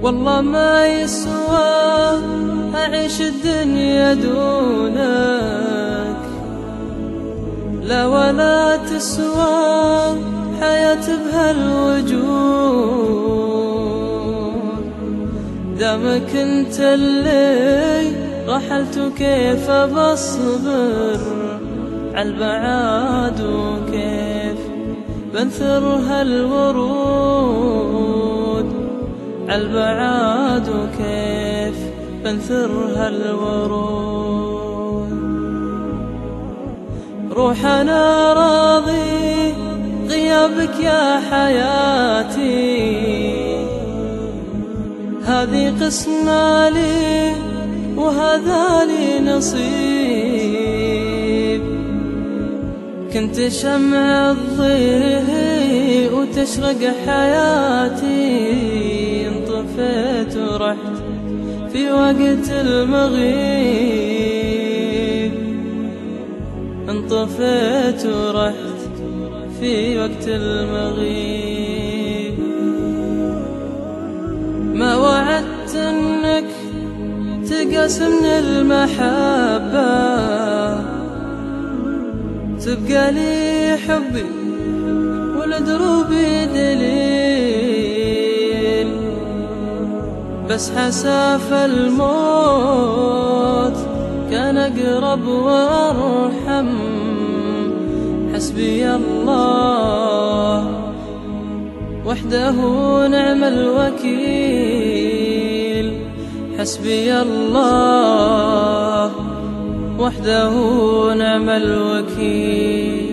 والله ما يسوى أعيش الدنيا دونك، لا ولا تسوى حياة بهالوجود. دامك انت اللي رحلت وكيف بصبر عالبعاد، وكيف بنثر هالورود عالبعاد، وكيف بنثر هالورود. روح أنا راضي غيابك يا حياتي، هذه قسمة لي وهذا لي نصيب. كنت شمع الضيء وتشرق حياتي، انطفيت ورحت في وقت المغيب، انطفيت ورحت في وقت المغيب. ما وعدت انك تقاسمن المحبة، تبقى لي حبي ولدروبي دليل. بس حساف الموت كان أقرب وأرحم، حسبي الله وحده نعم الوكيل، حسبي الله وحده نعم الوكيل.